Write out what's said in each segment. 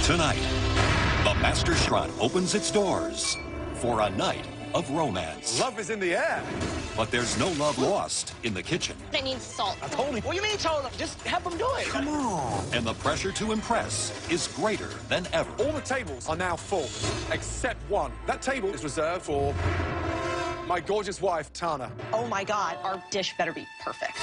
Tonight, the Masterstrand opens its doors for a night of romance. Love is in the air. But there's no love lost in the kitchen. It needs salt. I told him. What do you mean told him? Just have them do it. Come on. And the pressure to impress is greater than ever. All the tables are now full, except one. That table is reserved for my gorgeous wife, Tana. Oh my God, our dish better be perfect.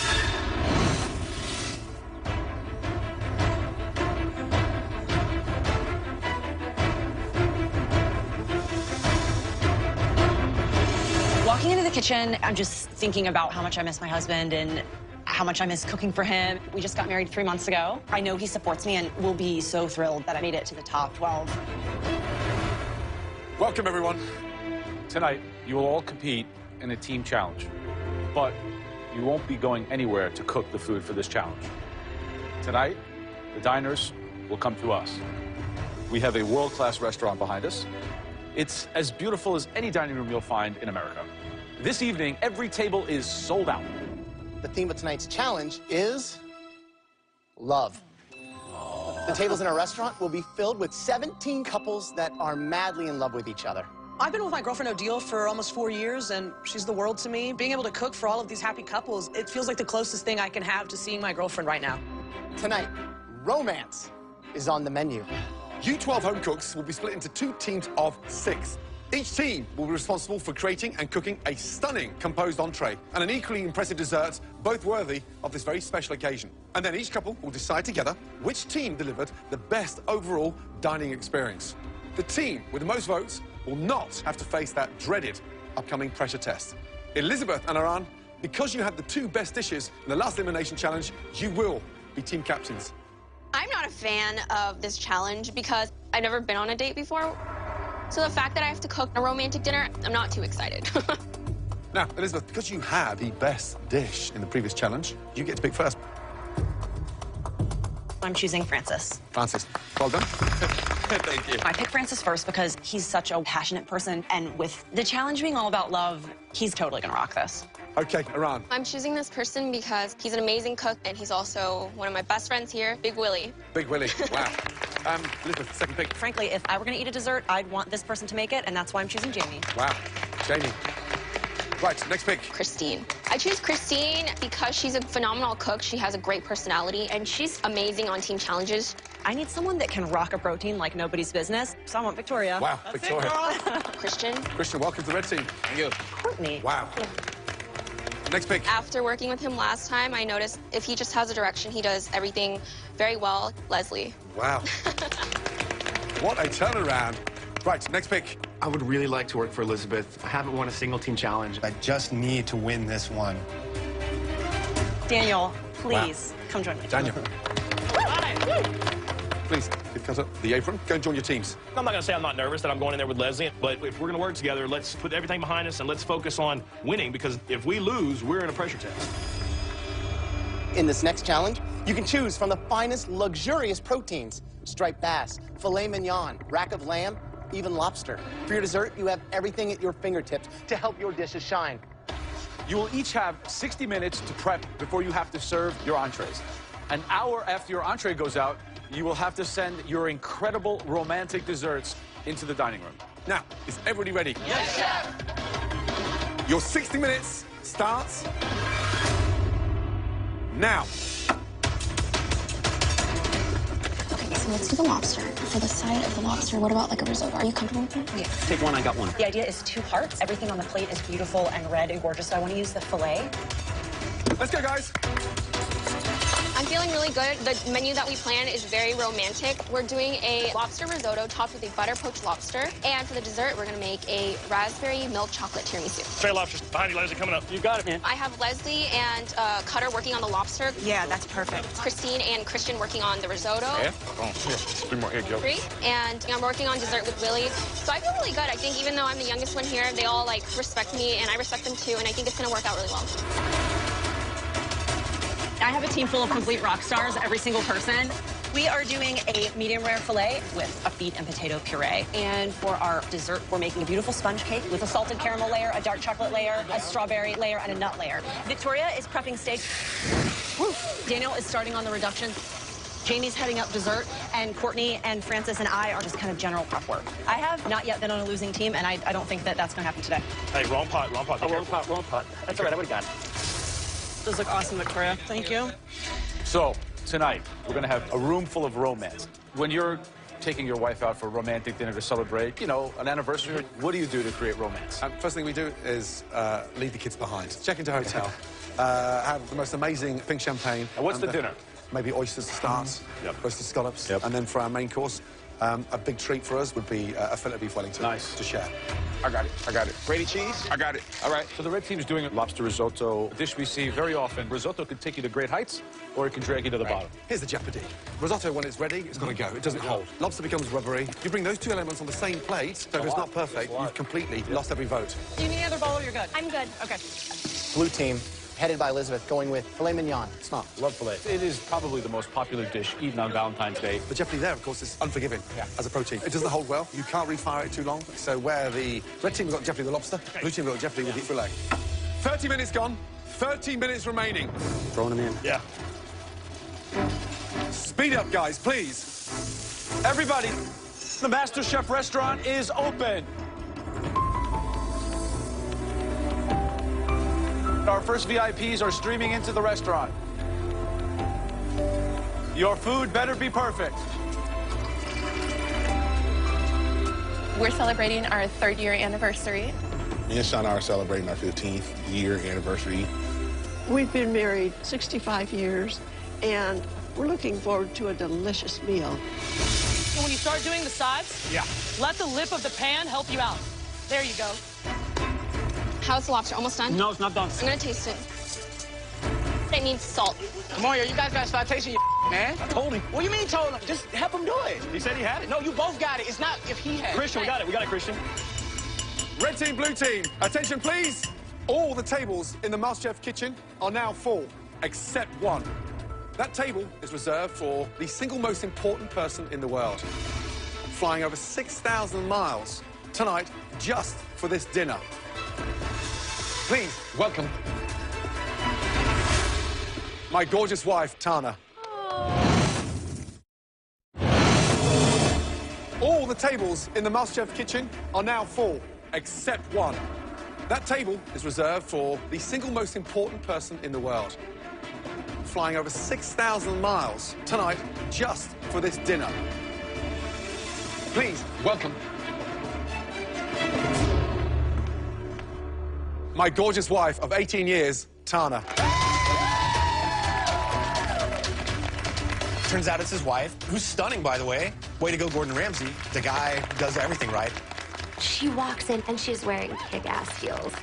Walking into the kitchen, I'm just thinking about how much I miss my husband and how much I miss cooking for him. We just got married 3 months ago. I know he supports me and will be so thrilled that I made it to the top 12. Welcome, everyone. Tonight, you will all compete in a team challenge, but you won't be going anywhere to cook the food for this challenge. Tonight, the diners will come to us. We have a world-class restaurant behind us. It's as beautiful as any dining room you'll find in America. This evening, every table is sold out. The theme of tonight's challenge is love. The tables in our restaurant will be filled with 17 couples that are madly in love with each other. I've been with my girlfriend Odile for almost 4 years, and she's the world to me. Being able to cook for all of these happy couples, it feels like the closest thing I can have to seeing my girlfriend right now. Tonight, romance is on the menu. You 12 home cooks will be split into 2 teams of 6. Each team will be responsible for creating and cooking a stunning composed entree and an equally impressive dessert, both worthy of this very special occasion. And then each couple will decide together which team delivered the best overall dining experience. The team with the most votes will not have to face that dreaded upcoming pressure test. Elizabeth and Aran, because you had the 2 best dishes in the last elimination challenge, you will be team captains. I'm not a fan of this challenge because I've never been on a date before. So the fact that I have to cook a romantic dinner, I'm not too excited. Now, Elizabeth, because you had the best dish in the previous challenge, you get to pick first. I'm choosing Francis. Francis, well done. Thank you. I picked Francis first because he's such a passionate person, and with the challenge being all about love, he's totally gonna rock this. Okay, Aran. I'm choosing this person because he's an amazing cook and he's also one of my best friends here, Big Willie. Big Willie, wow. Elizabeth, second pick. Frankly, if I were gonna eat a dessert, I'd want this person to make it, and that's why I'm choosing Jamie. Wow, Jamie. Right, next pick. Christine. I choose Christine because she's a phenomenal cook. She has a great personality, and she's amazing on team challenges. I need someone that can rock a protein like nobody's business, so I want Victoria. Wow, Victoria. Christian. Christian, welcome to the red team. Thank you. Courtney. Wow. Next pick. After working with him last time, I noticed if he just has a direction, he does everything very well. Leslie. Wow. What a turnaround. Right, next pick. I would really like to work for Elizabeth. I haven't won a single team challenge. I just need to win this one. Daniel, please, come join me. Daniel. Please, cut up the apron. Go and join your teams. I'm not going to say I'm not nervous that I'm going in there with Leslie, but if we're going to work together, let's put everything behind us and let's focus on winning, because if we lose, we're in a pressure test. In this next challenge, you can choose from the finest, luxurious proteins: striped bass, filet mignon, rack of lamb, even lobster. For your dessert, you have everything at your fingertips to help your dishes shine. You will each have 60 minutes to prep before you have to serve your entrees. An hour after your entree goes out, you will have to send your incredible romantic desserts into the dining room. Now, is everybody ready? Yes, chef! Your 60 minutes starts now. Okay, so let's do the lobster. For the side of the lobster, what about like a risotto? Are you comfortable with that? Yeah. Take one, I got one. The idea is 2 hearts. Everything on the plate is beautiful and red and gorgeous, so I want to use the filet. Let's go, guys. I'm feeling really good. The menu that we plan is very romantic. We're doing a lobster risotto topped with a butter poached lobster. And for the dessert, we're going to make a raspberry milk chocolate tiramisu. Straight lobsters behind you, Leslie, coming up. You got it, man. I have Leslie and Cutter working on the lobster. Yeah, that's perfect. Christine and Christian working on the risotto. Yeah? Oh, here. 3 more egg yolks. 3. And I'm working on dessert with Willie. So I feel really good. I think even though I'm the youngest one here, they all like respect me and I respect them too. And I think it's going to work out really well. I have a team full of complete rock stars, every single person. We are doing a medium rare filet with a beet and potato puree. And for our dessert, we're making a beautiful sponge cake with a salted caramel layer, a dark chocolate layer, a strawberry layer, and a nut layer. Victoria is prepping steak. Daniel is starting on the reduction. Jamie's heading up dessert, and Courtney and Francis and I are just kind of general prep work. I have not yet been on a losing team, and I don't think that that's going to happen today. Hey, wrong pot, wrong pot. Oh, wrong pot. That's all right, I would have got it. Those look awesome, Victoria. Thank you. So, tonight, we're going to have a room full of romance. When you're taking your wife out for a romantic dinner to celebrate, you know, an anniversary, what do you do to create romance? First thing we do is leave the kids behind. Check into a hotel. Have the most amazing pink champagne. And what's the dinner? Maybe oysters to start, roasted scallops. And then for our main course, a big treat for us would be a fillet of beef Wellington. Nice. To share. I got it. Grated cheese? I got it. All right. So the red team's doing a lobster risotto, a dish we see very often. Risotto can take you to great heights, or it can drag you to the bottom. Here's the jeopardy. Risotto, when it's ready, it's got to go. It doesn't hold. Lobster becomes rubbery. You bring those two elements on the same plate, so if it's not perfect, you've completely lost every vote. Do you need another bowl or you're good? I'm good. Okay. Blue team, headed by Elizabeth, going with filet mignon. Smart. Love filet. It is probably the most popular dish eaten on Valentine's Day. The jeopardy there, of course, is unforgiving as a protein. It doesn't hold well. You can't refire it too long. So where the red team got jeopardy with the lobster, blue team got jeopardy with the filet. 30 minutes gone. 30 minutes remaining. Throwing them in. Yeah. Speed up, guys, please. Everybody, the Master Chef restaurant is open. Our first VIPs are streaming into the restaurant. Your food better be perfect. We're celebrating our 3rd year anniversary. Me and Shauna are celebrating our 15th year anniversary. We've been married 65 years, and we're looking forward to a delicious meal. So when you start doing the sides, let the lip of the pan help you out. There you go. How's the lobster? Almost done? No, it's not done. I'm gonna taste it. It needs salt. Come on, yo, you guys gotta start tasting your man. I told him. What do you mean told him? Just help him do it. He said he had it. No, you both got it. It's not if he had it. Christian, we got it. We got it, Christian. Red team, blue team, attention, please. All the tables in the MasterChef kitchen are now full, except one. That table is reserved for the single most important person in the world, flying over 6,000 miles tonight just for this dinner. Please welcome my gorgeous wife, Tana. All the tables in the MasterChef kitchen are now full, except one. That table is reserved for the single most important person in the world, flying over 6,000 miles tonight just for this dinner. Please welcome my gorgeous wife of 18 years, Tana. Turns out it's his wife, who's stunning, by the way. Way to go, Gordon Ramsay. The guy who does everything right. She walks in and she's wearing kick-ass heels.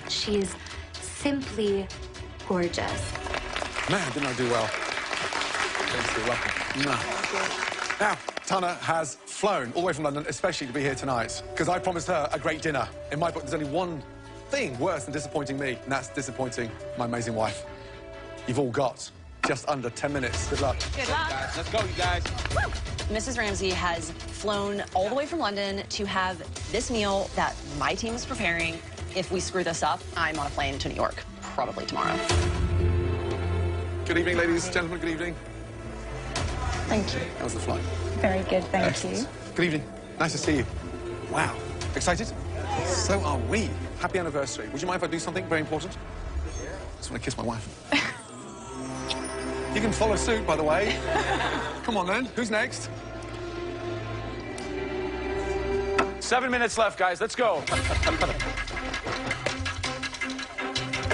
She's simply gorgeous. Man, didn't I do well? Thanks, you're welcome. Now, Tana has flown all the way from London, especially to be here tonight, because I promised her a great dinner. In my book, there's only one thing worse than disappointing me, and that's disappointing my amazing wife. You've all got just under 10 minutes. Good luck. Good luck. Let's go, you guys. Woo! Mrs. Ramsay has flown all the way from London to have this meal that my team is preparing. If we screw this up, I'm on a plane to New York, probably tomorrow. Good evening, ladies and gentlemen. Good evening. Thank you. How's the flight? Very good, thank you. Good evening. Nice to see you. Wow. Excited? So are we. Happy anniversary. Would you mind if I do something very important? I just want to kiss my wife. You can follow suit, by the way. Come on, then. Who's next? 7 minutes left, guys. Let's go.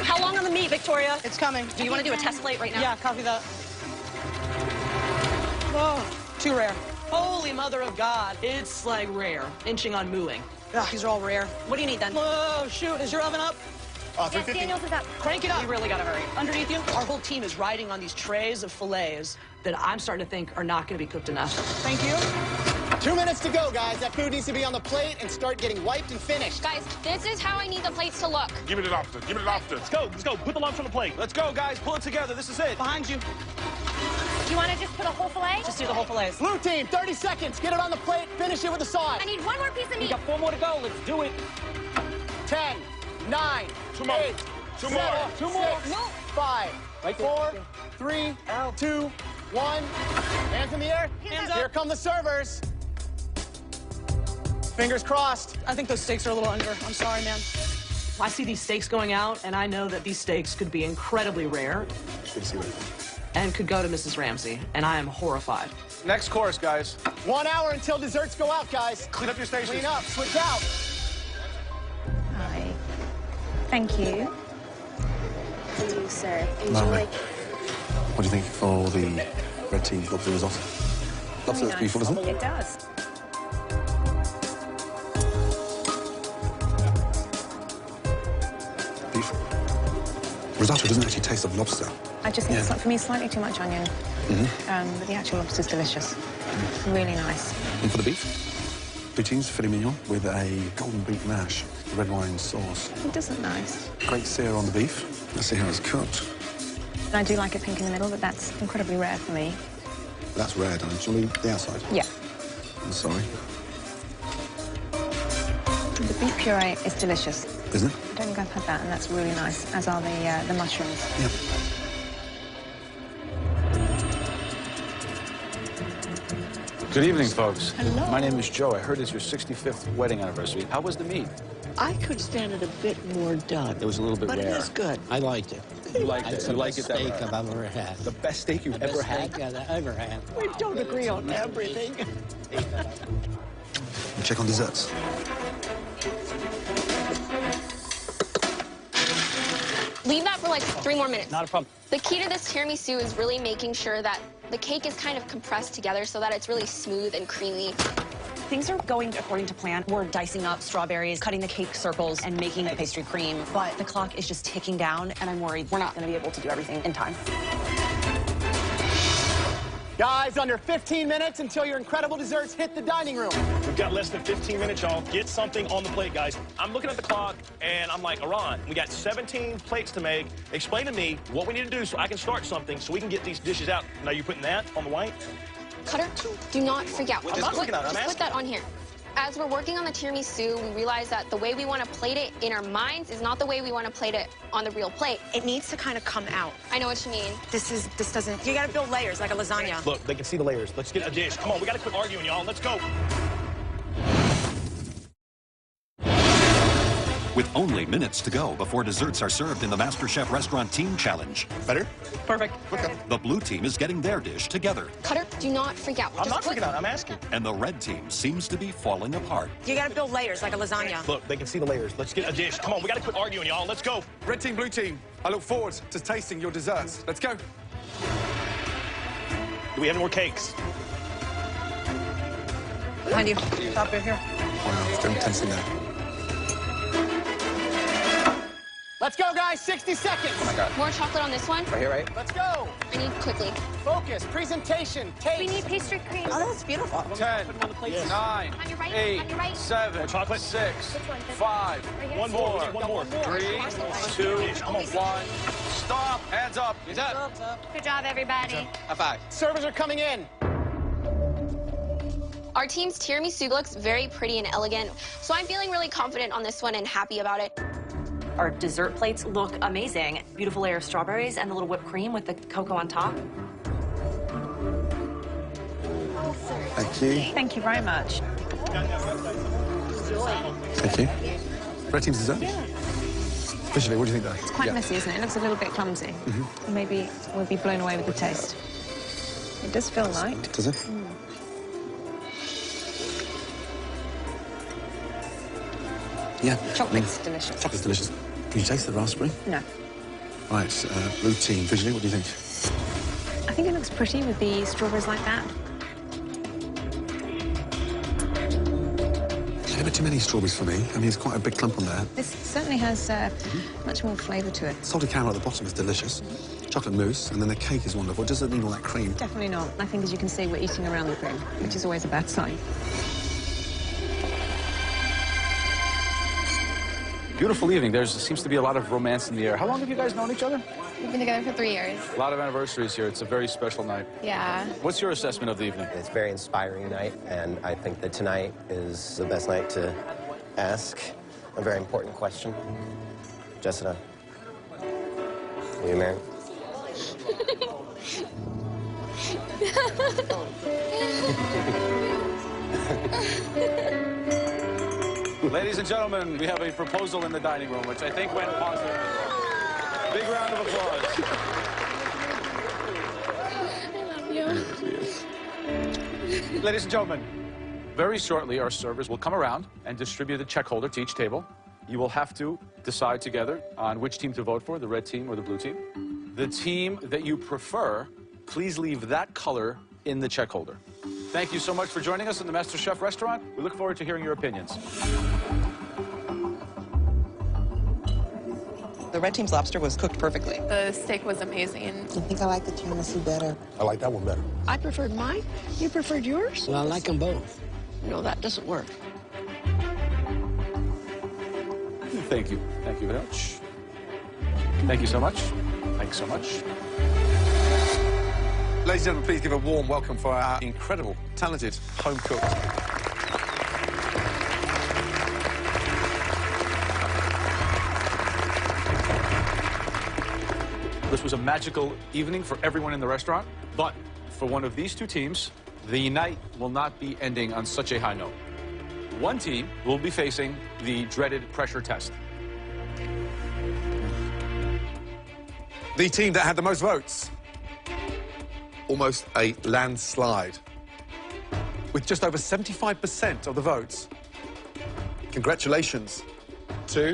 How long on the meat, Victoria? It's coming. Do you want to do a test plate right now? Yeah, copy that. Oh, too rare. Holy mother of God. It's like rare. Inching on mooing. Ugh, these are all rare. What do you need then? Whoa, shoot, is your oven up? Yes, Daniel's is up. Crank it up. You really gotta hurry. Underneath you, our whole team is riding on these trays of fillets that I'm starting to think are not gonna be cooked enough. Thank you. 2 minutes to go, guys. That food needs to be on the plate and start getting wiped and finished. Guys, this is how I need the plates to look. Give me the lobster. Give me the lobster. Let's go. Let's go. Put the lobster on the plate. Let's go, guys. Pull it together. This is it. Behind you. Do you want to just put a whole fillet? Just do the whole fillets. Blue team, 30 seconds. Get it on the plate. Finish it with the sauce. I need one more piece of We meat. got 4 more to go. Let's do it. 10, 9, 8, 7, 6, 5, 4, 3, 2, one. Hands in the air. Hands up. Here come the servers. Fingers crossed. I think those steaks are a little under. I'm sorry, man. I see these steaks going out, and I know that these steaks could be incredibly rare and could go to Mrs. Ramsey, and I am horrified. Next course, guys. 1 hour until desserts go out, guys. Clean up your stations. Clean up, switch out. Hi. Thank you. Please, sir. Enjoy. What do you think for the red team lobster risotto? Lobster, that's beautiful, isn't it? It does. Beef. Risotto doesn't actually taste of lobster. I just think it's, for me, slightly too much onion. But the actual lobster's delicious. Really nice. And for the beef, poutines, filet mignon with a golden beef mash, red wine sauce. It doesn't nice. Great sear on the beef. Let's see how it's cooked. I do like it pink in the middle, but that's incredibly rare for me. That's red, and shall we leave the outside? Yeah. I'm sorry. The beef puree is delicious. Isn't it? I don't think I've had that, and that's really nice, as are the mushrooms. Yeah. Good evening, folks. Hello. My name is Joe. I heard it's your 65th wedding anniversary. How was the meat? I could stand it a bit more done. It was a little bit but rare. But it is good. I liked it. You liked it? It's You the like best it that steak rare? I've ever had. The best steak you've ever had? Steak I've ever had. We don't agree on everything. Check on desserts. Leave that for like 3 more minutes. Not a problem. The key to this tiramisu is really making sure that the cake is kind of compressed together so that it's really smooth and creamy. Things are going according to plan. We're dicing up strawberries, cutting the cake circles, and making the pastry cream. But the clock is just ticking down, and I'm worried we're not going to be able to do everything in time. Guys, under 15 minutes until your incredible desserts hit the dining room. We've got less than 15 minutes, y'all. Get something on the plate, guys. I'm looking at the clock, and I'm like, Iran, we got 17 plates to make. Explain to me what we need to do so I can start something so we can get these dishes out. Now, you're putting that on the white? Cutter, do not freak out. I'm not freaking out. I'm Just put asking. that on here. As we're working on the tiramisu, we realize that the way we want to plate it in our minds is not the way we want to plate it on the real plate. It needs to kind of come out. I know what you mean. This doesn't, you gotta build layers like a lasagna. Look, they can see the layers. Let's get a dish. Come on, we got to quit arguing, y'all. Let's go. With only minutes to go before desserts are served in the MasterChef Restaurant Team Challenge. Better? Perfect. Okay. The blue team is getting their dish together, Cutter, do not freak out. I'm not freaking out. I'm asking. and the red team seems to be falling apart. You gotta build layers like a lasagna. Look, they can see the layers. Let's get a dish. Come on, we got to quit arguing, y'all. Let's go. Red team, blue team, I look forward to tasting your desserts. Let's go. Do we have any more cakes? Behind you. Top right here. Wow, it's very intense in there. Let's go, guys. 60 seconds. Oh, my God. More chocolate on this one. Right here, right? Let's go. I need quickly. Focus, presentation, taste. We need pastry cream. Oh, that's beautiful. 10, 9, On your right, 8, on your right. 7, More chocolate? 6, one? 5, One more. 4, One more. 3, 2, 1. Stop. Hands up. Hands up. Good job, everybody. High five. Servers are coming in. Our team's tiramisu looks very pretty and elegant, so I'm feeling really confident on this one and happy about it. Our dessert plates look amazing. Beautiful layer of strawberries and the little whipped cream with the cocoa on top. Thank you. Thank you very much. Thank you. Red team's dessert? Visually, what do you think, though? It's quite messy, isn't it? It looks a little bit clumsy. Maybe we'll be blown away with the taste. It does feel light. Does it? Yeah. Chocolate's delicious. Chocolate's delicious. Can you taste the raspberry? No. Right, blue team, visually, what do you think? I think it looks pretty with the strawberries like that. A bit too many strawberries for me. I mean, it's quite a big clump on there. This certainly has much more flavour to it. Salted caramel at the bottom is delicious. Chocolate mousse, and then the cake is wonderful. It doesn't need all that cream. Definitely not. I think, as you can see, we're eating around the cream, which is always a bad sign. Beautiful evening. There seems to be a lot of romance in the air. How long have you guys known each other? We've been together for 3 years. A lot of anniversaries here. It's a very special night. Yeah. What's your assessment of the evening? It's a very inspiring night, and I think that tonight is the best night to ask a very important question. Jessica, are you married? Ladies and gentlemen, we have a proposal in the dining room, which I think went positive. Big round of applause. Ladies and gentlemen, very shortly our servers will come around and distribute a check holder to each table. You will have to decide together on which team to vote for, the red team or the blue team. The team that you prefer, please leave that color in the check holder. Thank you so much for joining us in the Master Chef restaurant. We look forward to hearing your opinions. The red team's lobster was cooked perfectly. The steak was amazing. I think I like the tiramisu better. I like that one better. I preferred mine. You preferred yours? Well, I like them both. No, that doesn't work. Thank you. Thank you very much. Thank you so much. Thanks so much. Ladies and gentlemen, please give a warm welcome for our incredible, talented home cook. This was a magical evening for everyone in the restaurant, but for one of these two teams, the night will not be ending on such a high note. One team will be facing the dreaded pressure test. The team that had the most votes. Almost a landslide. With just over 75% of the votes. Congratulations to...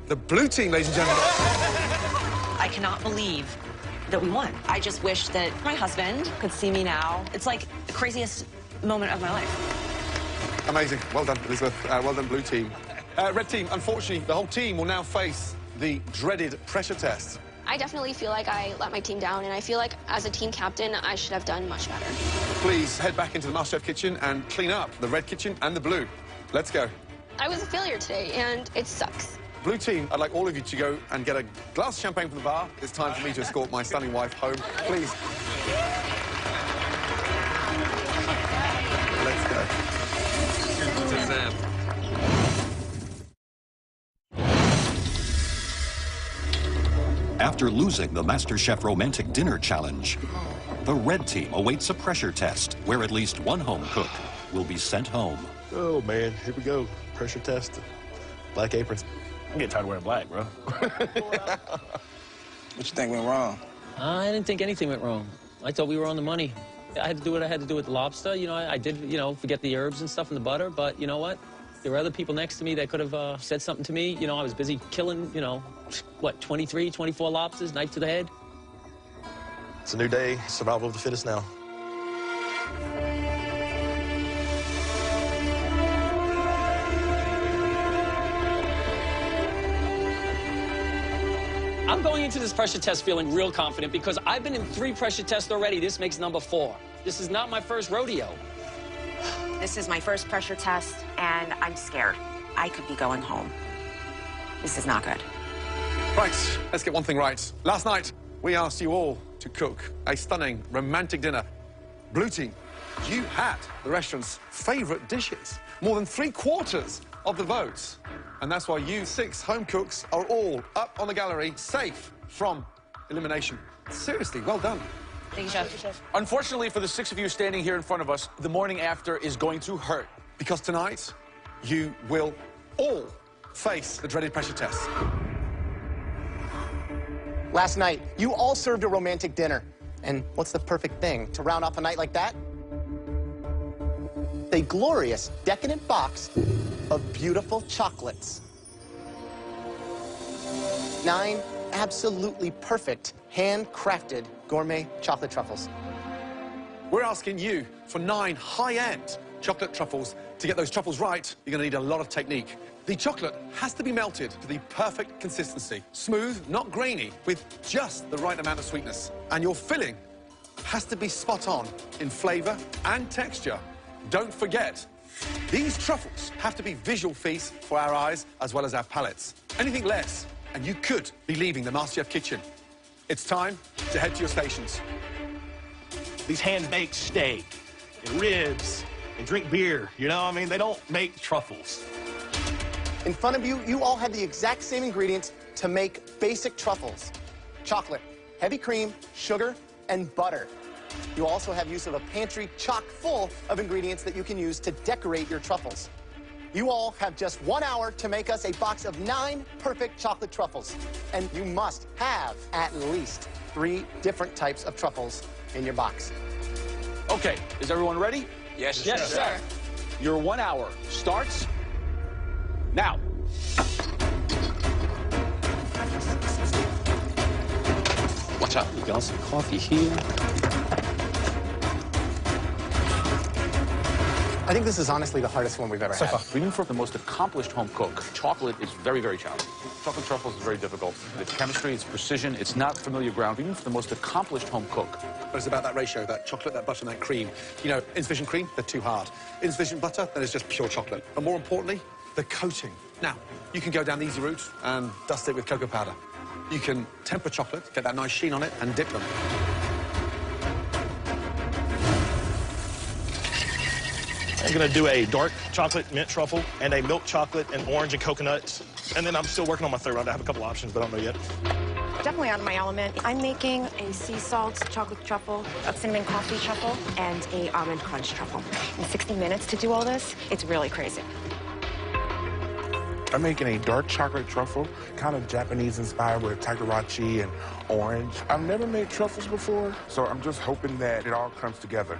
the blue team, ladies and gentlemen. I cannot believe that we won. I just wish that my husband could see me now. It's like the craziest moment of my life. Amazing. Well done, Elizabeth. Well done, blue team. Red team, unfortunately, the whole team will now face the dreaded pressure test. I definitely feel like I let my team down, and I feel like as a team captain, I should have done much better. Please head back into the MasterChef kitchen and clean up the red kitchen and the blue. Let's go. I was a failure today, and it sucks. Blue team, I'd like all of you to go and get a glass of champagne from the bar. It's time for me to escort my stunning wife home. Please. Let's go. To Sam. After losing the MasterChef Romantic Dinner Challenge, the red team awaits a pressure test where at least one home cook will be sent home. Oh, man, here we go. Pressure test. Black aprons. I'm getting tired of wearing black, bro. What you think went wrong? I didn't think anything went wrong. I thought we were on the money. I had to do what I had to do with the lobster. You know, I did, you know, forget the herbs and stuff and the butter, but you know what? There were other people next to me that could have said something to me. You know, I was busy killing, you know, what, 23, 24 lobsters, knife to the head. It's a new day. Survival of the fittest now. I'm going into this pressure test feeling real confident because I've been in 3 pressure tests already. This makes number 4. This is not my first rodeo. This is my first pressure test, and I'm scared. I could be going home. This is not good. Right, let's get one thing right. Last night, we asked you all to cook a stunning romantic dinner. Blue team, you had the restaurant's favorite dishes. More than 3/4 of the votes. And that's why you 6 home cooks are all up on the gallery, safe from elimination. Seriously, well done. Thank you, Chef. Unfortunately, for the 6 of you standing here in front of us, the morning after is going to hurt. Because tonight, you will all face the dreaded pressure test. Last night, you all served a romantic dinner. And what's the perfect thing to round off a night like that? A glorious, decadent box of beautiful chocolates. 9 absolutely perfect, handcrafted gourmet chocolate truffles. We're asking you for 9 high-end chocolate truffles. To get those truffles right, you're going to need a lot of technique. The chocolate has to be melted to the perfect consistency. Smooth, not grainy, with just the right amount of sweetness. And your filling has to be spot on in flavor and texture. Don't forget, these truffles have to be visual feasts for our eyes as well as our palates. Anything less, and you could be leaving the MasterChef kitchen. It's time to head to your stations. These hands make steak and ribs and drink beer. You know, I mean, they don't make truffles. In front of you, you all have the exact same ingredients to make basic truffles. Chocolate, heavy cream, sugar, and butter. You also have use of a pantry chock full of ingredients that you can use to decorate your truffles. You all have just 1 hour to make us a box of 9 perfect chocolate truffles. And you must have at least 3 different types of truffles in your box. Okay, is everyone ready? Yes, Yes, sir. Your 1 hour starts now. Watch out. You got some coffee here. I think this is honestly the hardest one we've ever had. Even for the most accomplished home cook, chocolate is very, very challenging. Chocolate truffles is very difficult. It's chemistry, it's precision, it's not familiar ground, even for the most accomplished home cook. But it's about that ratio, that chocolate, that butter, and that cream. You know, insufficient cream, they're too hard. Insufficient butter, then it's just pure chocolate. But more importantly, the coating. Now, you can go down the easy route and dust it with cocoa powder. You can temper chocolate, get that nice sheen on it, and dip them. I'm gonna do a dark chocolate mint truffle and a milk chocolate and orange and coconuts. And then I'm still working on my third round. I have a couple options, but I don't know yet. Definitely out of my element. I'm making a sea salt chocolate truffle, a cinnamon coffee truffle, and a almond crunch truffle. In 60 minutes to do all this, it's really crazy. I'm making a dark chocolate truffle, kind of Japanese-inspired with takarachi and orange. I've never made truffles before, so I'm just hoping that it all comes together.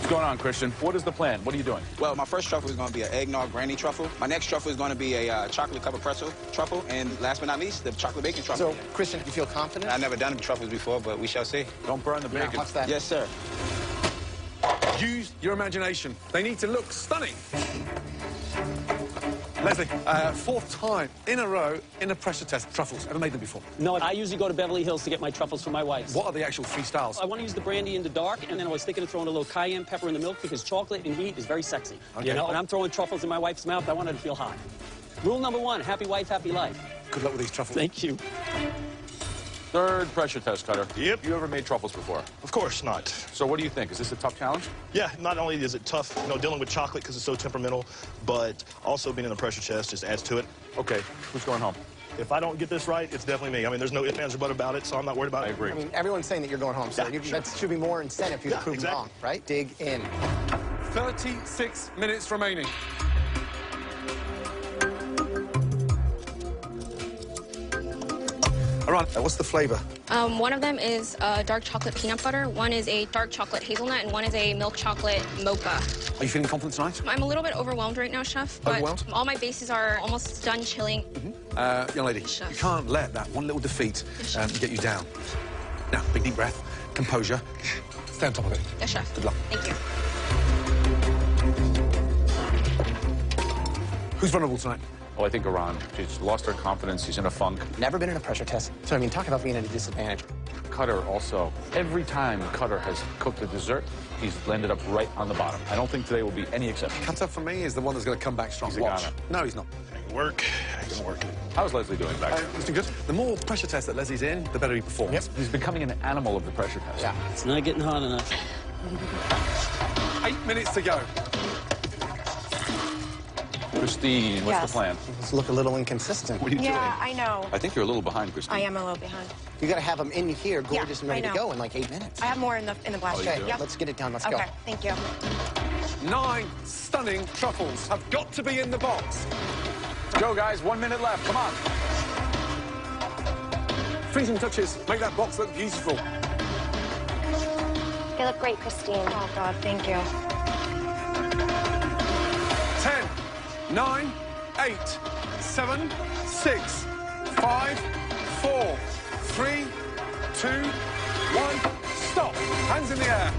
What's going on, Christian? What is the plan? What are you doing? Well, my first truffle is going to be an eggnog granny truffle. My next truffle is going to be a chocolate covered pretzel truffle. And last but not least, the chocolate bacon truffle. So, Christian, you feel confident? I've never done truffles before, but we shall see. Don't burn the bacon. Yeah, watch that. Yes, sir. Use your imagination. They need to look stunning. Leslie, 4th time in a row in a pressure test. Truffles, ever made them before? No, I usually go to Beverly Hills to get my truffles for my wife. What are the actual 3 styles? I want to use the brandy in the dark, and then I was thinking of throwing a little cayenne pepper in the milk because chocolate and heat is very sexy. Okay. You know, and I'm throwing truffles in my wife's mouth. I want her to feel hot. Rule number 1, happy wife, happy life. Good luck with these truffles. Thank you. Third pressure test, Cutter. Yep. You ever made truffles before? Of course not. So what do you think? Is this a tough challenge? Yeah, not only is it tough, you know, dealing with chocolate because it's so temperamental, but also being in the pressure test just adds to it. Okay, who's going home? If I don't get this right, it's definitely me. I mean, there's no ifs, ands, or buts about it, so I'm not worried about it. I agree. I mean, everyone's saying that you're going home, so Yeah, sure. that should be more incentive for you to prove exactly. wrong, right? Dig in. 36 minutes remaining. All right, what's the flavor? One of them is dark chocolate peanut butter, one is a dark chocolate hazelnut, and one is a milk chocolate mocha. Are you feeling confident tonight? I'm a little bit overwhelmed right now, Chef, but Overwhelmed? all my bases are almost done chilling. Young lady, Chef. you can't let that one little defeat get you down. Now, big deep breath, composure. Stay on top of it. Yes, Chef. Good luck. Thank you. Who's vulnerable tonight? Oh, I think Iran. She's lost her confidence. She's in a funk. Never been in a pressure test. So, I mean, talk about being at a disadvantage. Cutter also. Every time Cutter has cooked a dessert, he's landed up right on the bottom. I don't think today will be any exception. Cutter, for me, is the one that's going to come back strong. He's a Watch. goner. No, he's not. Ain't gonna work. Ain't gonna work. How's Leslie doing back there? It's been good. The more pressure tests that Leslie's in, the better he performs. Yep. He's becoming an animal of the pressure test. Yeah. It's not getting hot enough. 8 minutes to go. Christine, what's Yes. the plan? These look a little inconsistent. What are you doing? Yeah, I know. I think you're a little behind, Christine. I am a little behind. You got to have them in here, gorgeous and ready I to know. go in like 8 minutes. I have more in the blast. Okay, Yep. let's get it done. Let's Okay, go. thank you. 9 stunning truffles have got to be in the box. Go, guys. 1 minute left. Come on. Finishing touches make that box look beautiful. You look great, Christine. Oh, God, thank you. 10, 9, 8, 7, 6, 5, 4, 3, 2, 1. Stop. Hands in the air.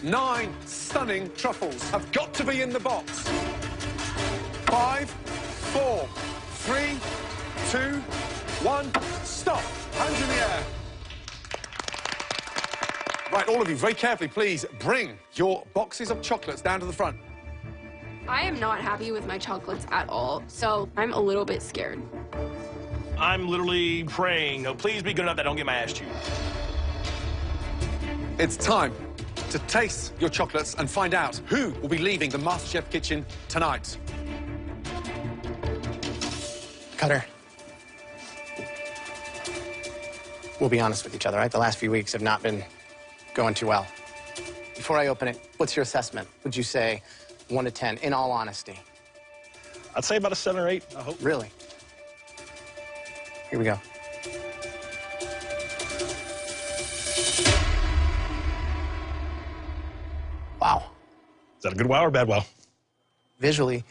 9 stunning truffles have got to be in the box. 5, 4, 3, 2, 1. Stop. Hands in the air. Right, all of you, very carefully, please bring your boxes of chocolates down to the front. I am not happy with my chocolates at all, so I'm a little bit scared. I'm literally praying, oh, please be good enough that I don't get my ass chewed. It's time. to taste your chocolates and find out who will be leaving the MasterChef kitchen tonight. Cutter. We'll be honest with each other, right? The last few weeks have not been going too well. Before I open it, what's your assessment? Would you say 1 to 10, in all honesty? I'd say about a 7 or 8, I hope. Really? Here we go. Wow. Is that a good wow or a bad wow? Visually,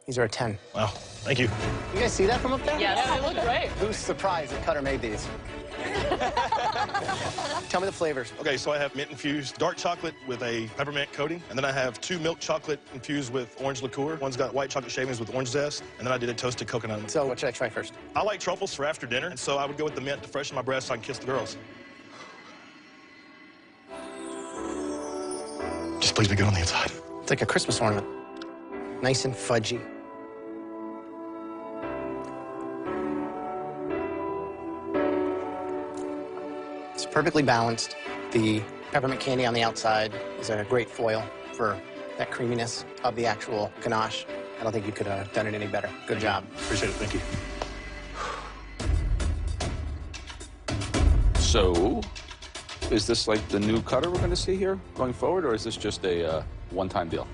these are a 10. Wow, thank you. You guys see that from up there? Yes, they look great. Who's surprised that Cutter made these? Tell me the flavors. Okay, so I have mint-infused dark chocolate with a peppermint coating, and then I have 2 milk chocolate infused with orange liqueur. One's got white chocolate shavings with orange zest, and then I did a toasted coconut. So what should I try first? I like truffles for after dinner, and so I would go with the mint to freshen my breath so I can kiss the girls. Just please be good on the inside. It's like a Christmas ornament. Nice and fudgy. It's perfectly balanced. The peppermint candy on the outside is a great foil for that creaminess of the actual ganache. I don't think you could have done it any better. Good job. Appreciate it. Thank you. So, is this like the new Cutter we're going to see here going forward, or is this just a one-time deal?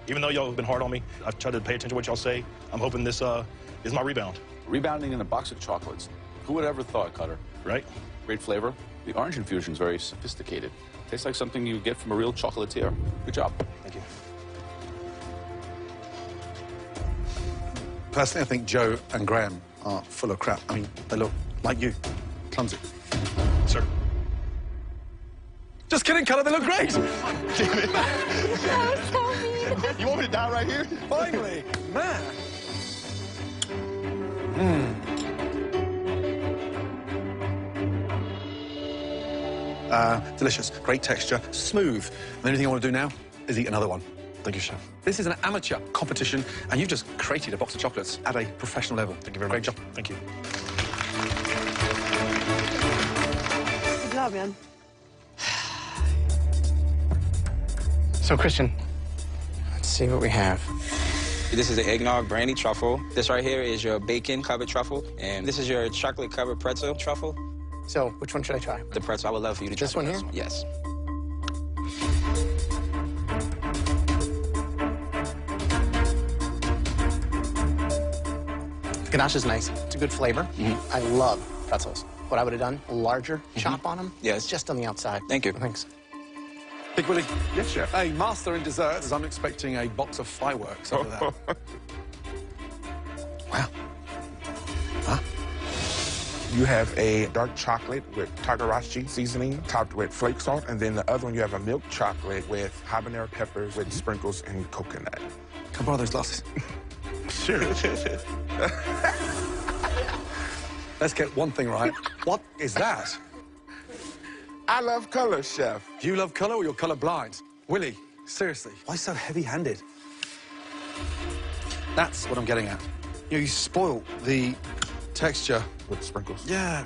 Even though y'all have been hard on me, I've tried to pay attention to what y'all say. I'm hoping this is my rebound. Rebounding in a box of chocolates. Who would ever thought, Cutter? Right? Great flavor. The orange infusion is very sophisticated. Tastes like something you get from a real chocolatier. Good job. Thank you. Personally, I think Joe and Graham are full of crap. I mean, they look like you. Clumsy. Sir. Just kidding, Cutter, they look great. Damn it. That was so mean. You want me to die right here? Finally, man. Delicious, great texture, smooth. The only thing I want to do now is eat another one. Thank you, Chef. This is an amateur competition, and you've just created a box of chocolates at a professional level. Thank you very much. Great job. Thank you. Good job, man. So, Christian, let's see what we have. This is the eggnog brandy truffle. This right here is your bacon covered truffle. And this is your chocolate covered pretzel truffle. So, which one should I try? The pretzel. I would love for you to try this one here? Yes. The ganache is nice. It's a good flavor. I love pretzels. What I would have done, a larger chop on them. Yes. Just on the outside. Thank you. Thanks. Big Willie. Yes, Chef. A master in desserts, as I'm expecting a box of fireworks over there. Wow. Huh? You have a dark chocolate with Takarashi seasoning topped with flake salt, and then the other one you have a milk chocolate with habanero peppers with sprinkles and coconut. Can I borrow those glasses? Sure. Let's get one thing right. What is that? I love color, Chef. Do you love color or you're color blind? Willie, seriously, why so heavy-handed? That's what I'm getting at. You know, you spoil the texture. With sprinkles. Yeah.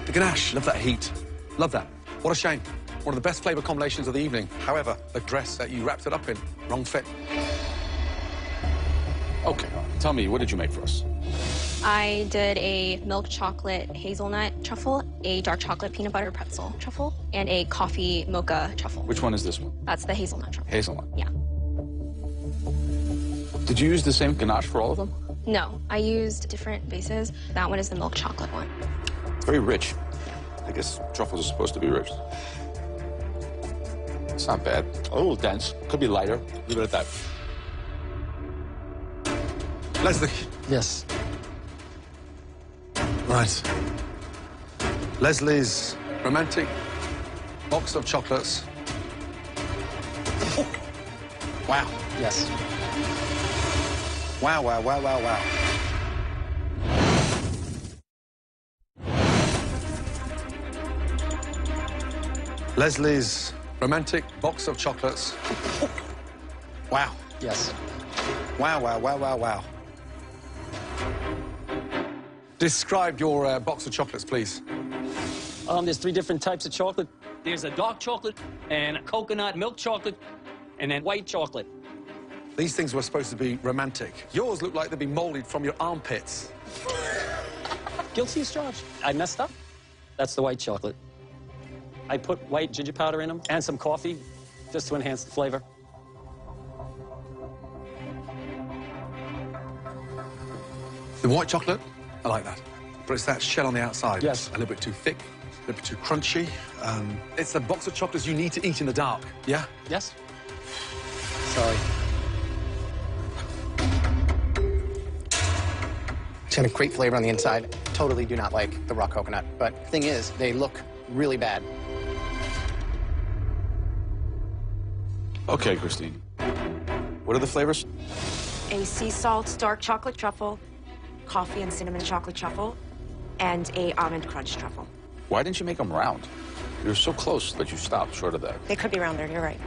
The ganache, love that heat. Love that. What a shame. One of the best flavor combinations of the evening. However, the dress that you wrapped it up in, wrong fit. Okay, tell me, what did you make for us? I did a milk chocolate hazelnut truffle, a dark chocolate peanut butter pretzel truffle, and a coffee mocha truffle. Which one is this one? That's the hazelnut truffle. Hazelnut. Yeah. Did you use the same ganache for all of them? No, I used different bases. That one is the milk chocolate one. It's very rich. I guess truffles are supposed to be rich. It's not bad. A little dense. Could be lighter. Leave it at that. Leslie. Yes. Right. Leslie's romantic box of chocolates. Wow. Yes. Wow, wow, wow, wow, wow. Leslie's romantic box of chocolates. Wow. Yes. Wow, wow, wow, wow, wow. Describe your box of chocolates, please. There's 3 different types of chocolate. There's a dark chocolate and a coconut milk chocolate and then white chocolate. These things were supposed to be romantic. Yours look like they've been molded from your armpits. Guilty as charged. I messed up. That's the white chocolate. I put white ginger powder in them and some coffee just to enhance the flavor. The white chocolate, I like that. But it's that shell on the outside. Yes. A little bit too thick, a little bit too crunchy. It's the box of chocolates you need to eat in the dark, yeah? Yes. Sorry. It's got a great flavor on the inside. Totally do not like the raw coconut. But thing is, they look really bad. Okay, Christine. What are the flavors? A sea salt dark chocolate truffle, coffee and cinnamon chocolate truffle, and a almond crunch truffle. Why didn't you make them round? You were so close, but you stopped short of that. They could be rounder, you're right.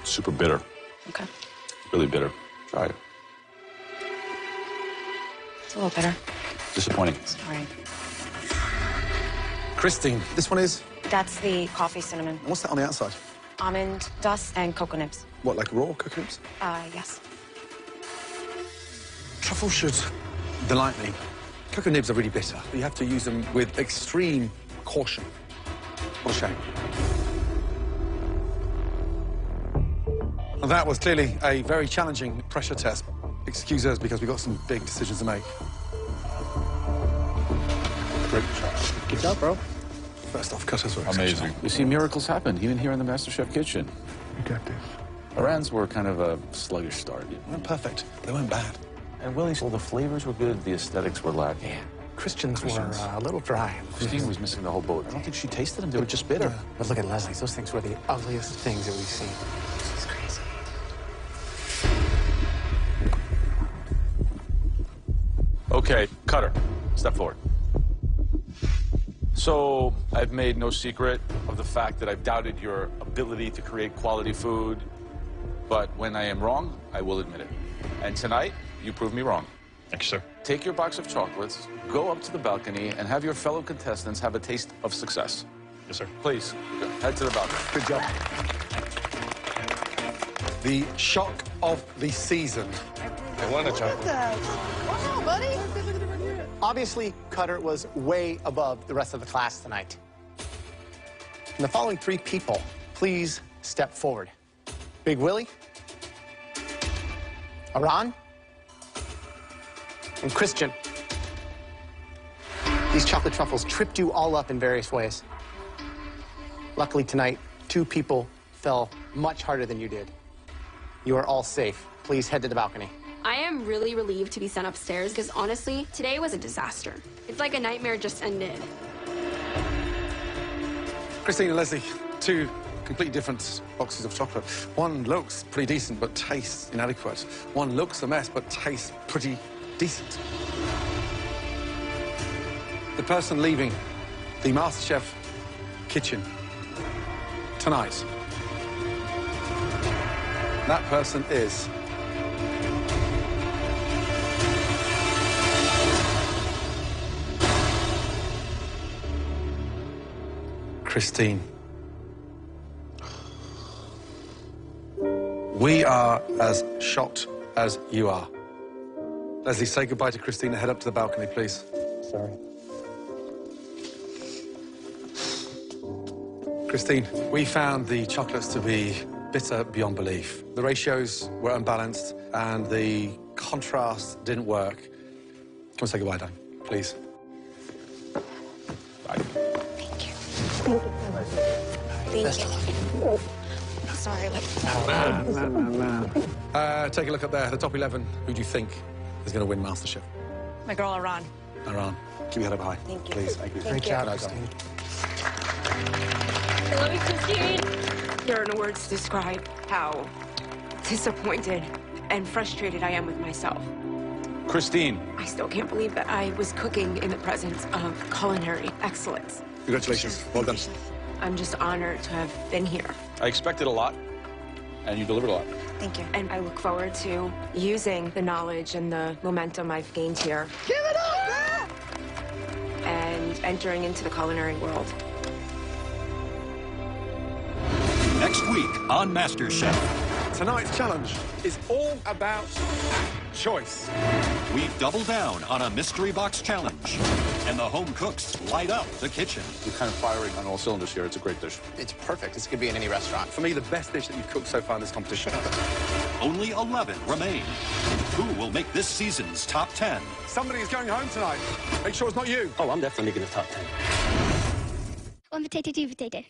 Super bitter. Okay. Really bitter. Try it. It's a little bitter. Disappointing. Sorry. Christine, this one is? That's the coffee cinnamon. What's that on the outside? Almond dust and cocoa nibs. What, like raw coconuts? Yes. Truffle should delight me. Cocoa nibs are really bitter. You have to use them with extreme caution. What a shame. Well, that was clearly a very challenging pressure test. Excuse us because we've got some big decisions to make. Great job. Good job, bro. First off, cutters were Amazing. You see, miracles happen, even here in the MasterChef kitchen. You got this. Iran's were kind of a sluggish start. They weren't perfect. They weren't bad. And Willie's, well, the flavors were good, the aesthetics were lacking. Yeah. Christians were a little dry. Christine was missing the whole boat. I don't think she tasted them. They were just bitter. Yeah. But look at Leslie's. Those things were the ugliest things that we've seen. This is crazy. Okay, Cutter, step forward. So, I've made no secret of the fact that I've doubted your ability to create quality food, but when I am wrong, I will admit it. And tonight, you proved me wrong. Thank you, sir. Take your box of chocolates, go up to the balcony, and have your fellow contestants have a taste of success. Yes, sir. Please, head to the balcony. Good job. The shock of the season. I wanted a chocolate. Wow, buddy. Obviously, Cutter was way above the rest of the class tonight. And the following three people, please step forward. Big Willie, Iran, and Christian. These chocolate truffles tripped you all up in various ways. Luckily tonight, two people fell much harder than you did. You are all safe. Please head to the balcony. I am really relieved to be sent upstairs because honestly, today was a disaster. It's like a nightmare just ended. Christine and Leslie, two completely different boxes of chocolate. One looks pretty decent, but tastes inadequate. One looks a mess, but tastes pretty decent. The person leaving the MasterChef kitchen tonight, that person is... Christine. We are as shocked as you are. Leslie, say goodbye to Christine and head up to the balcony, please. Sorry. Christine, we found the chocolates to be bitter beyond belief. The ratios were unbalanced and the contrast didn't work. Come and say goodbye, Dan, please. Bye. Thank you. Sorry, take a look up there, the top 11. Who do you think is going to win MasterChef? My girl, Iran. Iran. Keep your head up high. Thank you. Please. Thank you. Great job, Christine. I love you, Christine. There are no words to describe how disappointed and frustrated I am with myself. Christine. I still can't believe that I was cooking in the presence of culinary excellence. Congratulations. Well done. I'm just honored to have been here. I expected a lot, and you delivered a lot. Thank you. And I look forward to using the knowledge and the momentum I've gained here. Give it up, man! And entering into the culinary world. Next week on MasterChef. Tonight's challenge is all about choice. We double down on a mystery box challenge, and the home cooks light up the kitchen. You're kind of firing on all cylinders here. It's a great dish. It's perfect. This could be in any restaurant. For me, the best dish that you've cooked so far in this competition. Only 11 remain. Who will make this season's top 10? Somebody is going home tonight. Make sure it's not you. Oh, I'm definitely making the top 10. One potato, two potato.